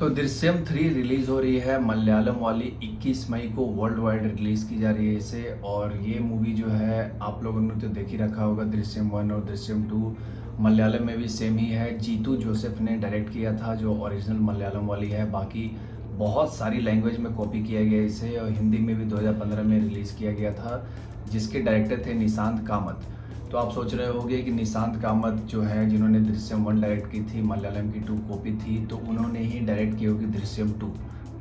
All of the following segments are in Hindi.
तो दृश्यम 3 रिलीज हो रही है मलयालम वाली 21 मई को वर्ल्ड वाइड रिलीज की जा रही है इसे। और ये मूवी जो है आप लोगों ने तो देख ही रखा होगा, दृश्यम 1 और दृश्यम 2 मलयालम में भी सेम ही है। जीतू जोसेफ ने डायरेक्ट किया था जो ओरिजिनल मलयालम वाली है। बाकी बहुत सारी लैंग्वेज में कॉपी किया गया इसे और हिंदी में भी 2015 में रिलीज़ किया गया था, जिसके डायरेक्टर थे निशांत कामत। तो आप सोच रहे होंगे कि निशांत कामत जो है, जिन्होंने दृश्यम 1 डायरेक्ट की थी, मलयालम की 2 कॉपी थी, तो उन्होंने ही डायरेक्ट की होगी दृश्यम 2।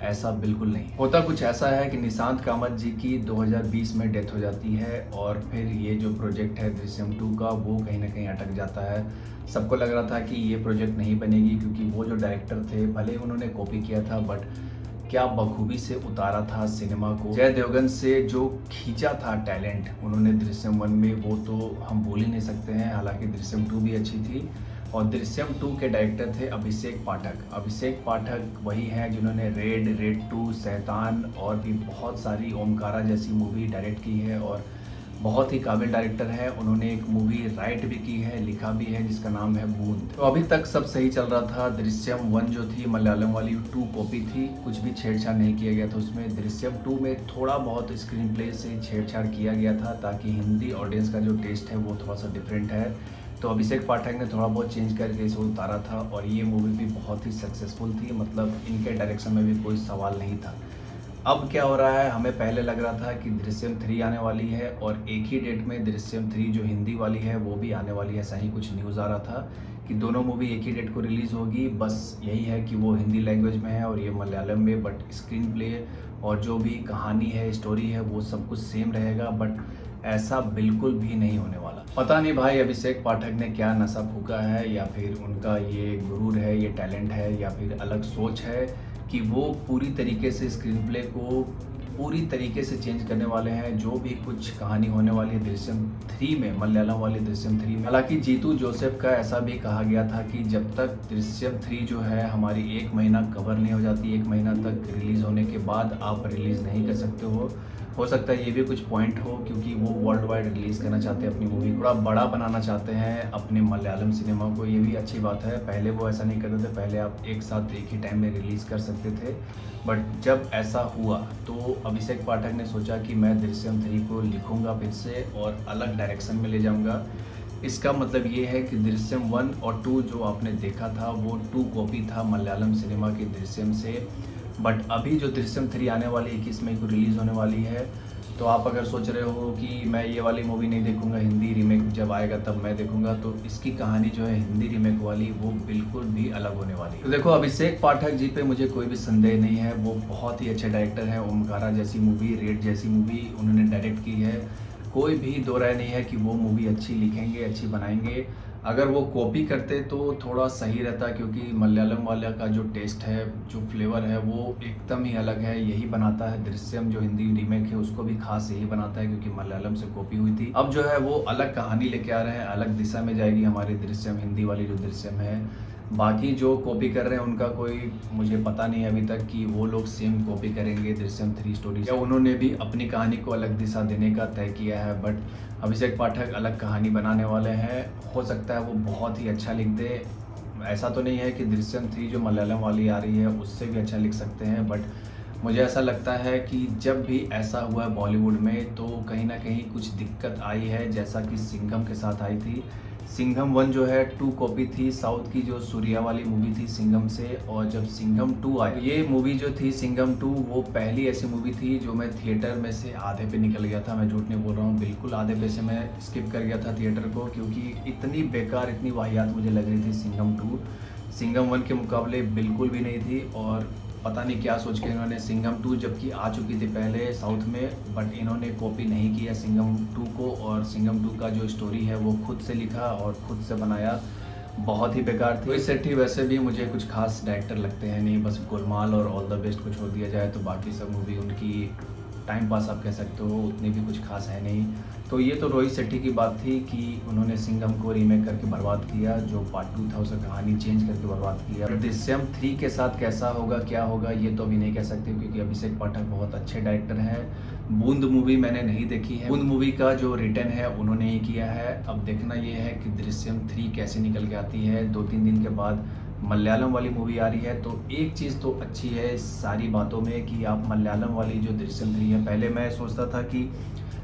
ऐसा बिल्कुल नहीं होता। कुछ ऐसा है कि निशांत कामत जी की 2020 में डेथ हो जाती है और फिर ये जो प्रोजेक्ट है दृश्यम 2 का, वो कहीं ना कहीं अटक जाता है। सबको लग रहा था कि ये प्रोजेक्ट नहीं बनेगी, क्योंकि वो जो डायरेक्टर थे, भले ही उन्होंने कॉपी किया था, बट क्या बखूबी से उतारा था सिनेमा को। जय देवगन से जो खींचा था टैलेंट उन्होंने दृश्यम 1 में, वो तो हम भूल ही नहीं सकते हैं। हालांकि दृश्यम 2 भी अच्छी थी। और दृश्यम 2 के डायरेक्टर थे अभिषेक पाठक। अभिषेक पाठक वही हैं जिन्होंने रेड 2, शैतान और भी बहुत सारी, ओमकारा जैसी मूवी डायरेक्ट की है और बहुत ही काबिल डायरेक्टर है। उन्होंने एक मूवी राइट भी की है, लिखा भी है, जिसका नाम है बूंद। तो अभी तक सब सही चल रहा था। दृश्यम 1 जो थी मलयालम वाली 2 कॉपी थी, कुछ भी छेड़छाड़ नहीं किया गया था उसमें। दृश्यम 2 में थोड़ा बहुत स्क्रीन प्ले से छेड़छाड़ किया गया था, ताकि हिंदी ऑडियंस का जो टेस्ट है वो थोड़ा सा डिफरेंट है। तो अभिषेक पाठक ने थोड़ा बहुत चेंज करके इसे उतारा था और ये मूवी भी बहुत ही सक्सेसफुल थी। मतलब इनके डायरेक्शन में भी कोई सवाल नहीं था। अब क्या हो रहा है, हमें पहले लग रहा था कि दृश्यम 3 आने वाली है और एक ही डेट में दृश्यम 3 जो हिंदी वाली है वो भी आने वाली है। ऐसा ही कुछ न्यूज़ आ रहा था कि दोनों मूवी एक ही डेट को रिलीज़ होगी। बस यही है कि वो हिंदी लैंग्वेज में है और ये मलयालम में, बट स्क्रीन प्ले और जो भी कहानी है, स्टोरी है, वो सब कुछ सेम रहेगा। बट ऐसा बिल्कुल भी नहीं होने वाला। पता नहीं भाई अभिषेक पाठक ने क्या नशा फूका है, या फिर उनका ये गुरूर है, ये टैलेंट है, या फिर अलग सोच है कि वो पूरी तरीके से स्क्रीन प्ले को पूरी तरीके से चेंज करने वाले हैं। जो भी कुछ कहानी होने वाली है दृश्यम 3 में, मलयालम वाली दृश्यम 3 में। हालांकि जीतू जोसेफ का ऐसा भी कहा गया था कि जब तक दृश्यम 3 जो है हमारी 1 महीना कवर नहीं हो जाती, 1 महीना तक रिलीज़ होने के बाद आप रिलीज़ नहीं कर सकते हो सकता है ये भी कुछ पॉइंट हो, क्योंकि वो वर्ल्ड वाइड रिलीज़ करना चाहते हैं अपनी मूवी, थोड़ा बड़ा बनाना चाहते हैं अपने मलयालम सिनेमा को। ये भी अच्छी बात है। पहले वो ऐसा नहीं करते थे, पहले आप एक साथ एक ही टाइम में रिलीज़ कर सकते थे। बट जब ऐसा हुआ तो अभिषेक पाठक ने सोचा कि मैं दृश्यम 3 को लिखूंगा फिर से और अलग डायरेक्शन में ले जाऊंगा। इसका मतलब ये है कि दृश्यम 1 और 2 जो आपने देखा था वो 2 कॉपी था मलयालम सिनेमा की दृश्यम से। बट अभी जो दृश्यम 3 आने वाली 21 मई को रिलीज़ होने वाली है, तो आप अगर सोच रहे हो कि मैं ये वाली मूवी नहीं देखूंगा, हिंदी रीमेक जब आएगा तब मैं देखूंगा, तो इसकी कहानी जो है हिंदी रीमेक वाली वो बिल्कुल भी अलग होने वाली है। तो देखो, अभिषेक पाठक जी पे मुझे कोई भी संदेह नहीं है। वो बहुत ही अच्छे डायरेक्टर हैं। ओमकारा जैसी मूवी, रेड जैसी मूवी उन्होंने डायरेक्ट की है। कोई भी दो राय नहीं है कि वो मूवी अच्छी लिखेंगे, अच्छी बनाएंगे। अगर वो कॉपी करते तो थोड़ा सही रहता, क्योंकि मलयालम वाला का जो टेस्ट है, जो फ्लेवर है, वो एकदम ही अलग है। यही बनाता है दृश्यम जो हिंदी रीमेक है, उसको भी खास यही बनाता है, क्योंकि मलयालम से कॉपी हुई थी। अब जो है वो अलग कहानी लेके आ रहे हैं, अलग दिशा में जाएगी हमारी दृश्यम, हिंदी वाली जो दृश्यम है। बाकी जो कॉपी कर रहे हैं उनका कोई मुझे पता नहीं अभी तक कि वो लोग सेम कॉपी करेंगे दृश्यम 3 स्टोरी, या उन्होंने भी अपनी कहानी को अलग दिशा देने का तय किया है। बट अभिषेक पाठक अलग कहानी बनाने वाले हैं। हो सकता है वो बहुत ही अच्छा लिख दे। ऐसा तो नहीं है कि दृश्यम 3 जो मलयालम वाली आ रही है उससे भी अच्छा लिख सकते हैं। बट मुझे ऐसा लगता है कि जब भी ऐसा हुआ है बॉलीवुड में, तो कहीं ना कहीं कुछ दिक्कत आई है, जैसा कि सिंघम के साथ आई थी। सिंघम 1 जो है 2 कॉपी थी साउथ की जो सूर्या वाली मूवी थी सिंघम से। और जब सिंघम 2 आई, ये मूवी जो थी सिंघम 2, वो पहली ऐसी मूवी थी जो मैं थिएटर में से आधे पे निकल गया था। मैं झूठ नहीं बोल रहा हूँ, बिल्कुल आधे पे से मैं स्किप कर गया था थिएटर को, क्योंकि इतनी बेकार, इतनी वाहियात मुझे लग रही थी सिंघम 2। सिंघम 1 के मुकाबले बिल्कुल भी नहीं थी। और पता नहीं क्या सोच के इन्होंने सिंघम 2, जबकि आ चुकी थी पहले साउथ में, बट इन्होंने कॉपी नहीं किया सिंघम 2 को। और सिंघम 2 का जो स्टोरी है वो खुद से लिखा और खुद से बनाया। बहुत ही बेकार थी। रोहित शेट्टी वैसे भी मुझे कुछ खास डायरेक्टर लगते हैं नहीं, बस गोलमाल और ऑल द बेस्ट को छोड़ दिया जाए तो बाकी सब मूवी उनकी टाइम पास आप कह सकते हो, उतनी भी कुछ खास है नहीं। तो ये तो रोहित शेट्टी की बात थी कि उन्होंने सिंघम को रीमेक करके बर्बाद किया, जो पार्ट 2 था उसका कहानी चेंज करके बर्बाद किया। दृश्यम 3 के साथ कैसा होगा, क्या होगा, ये तो अभी नहीं कह सकते, क्योंकि अभिषेक पाठक बहुत अच्छे डायरेक्टर हैं। बूंद मूवी मैंने नहीं देखी है। बूंद मूवी का जो रिटर्न है उन्होंने ही किया है। अब देखना ये है कि दृश्यम 3 कैसे निकल के आती है। 2-3 दिन के बाद मलयालम वाली मूवी आ रही है, तो एक चीज़ तो अच्छी है इस सारी बातों में कि आप मलयालम वाली जो दृश्यम 3 है, पहले मैं सोचता था कि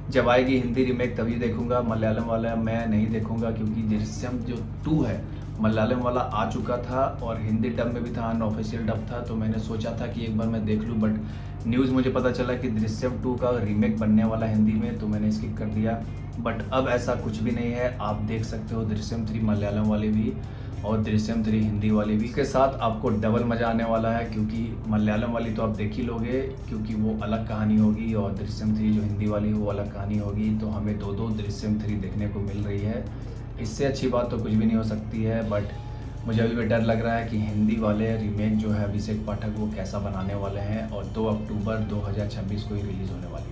जब आएगी हिंदी रीमेक तभी देखूंगा, मलयालम वाला मैं नहीं देखूंगा, क्योंकि दृश्यम जो 2 है मलयालम वाला आ चुका था और हिंदी डब में भी था, अनऑफिशियल डब था, तो मैंने सोचा था कि एक बार मैं देख लूँ, बट न्यूज़ मुझे पता चला कि दृश्यम 2 का रीमेक बनने वाला हिंदी में, तो मैंने स्किप कर दिया। बट अब ऐसा कुछ भी नहीं है, आप देख सकते हो दृश्यम 3 मलयालम वाले भी और दृश्यम 3 हिंदी वाली भी। इसके साथ आपको डबल मज़ा आने वाला है, क्योंकि मलयालम वाली तो आप देख ही लोगे, क्योंकि वो अलग कहानी होगी और दृश्यम 3 जो हिंदी वाली है वो अलग कहानी होगी, तो हमें दो दो दृश्यम 3 देखने को मिल रही है। इससे अच्छी बात तो कुछ भी नहीं हो सकती है। बट मुझे अभी भी डर लग रहा है कि हिंदी वाले रीमेक जो है अभिषेक पाठक वो कैसा बनाने वाले हैं, और 2 अक्टूबर 2026 को ही रिलीज़ होने वाली है।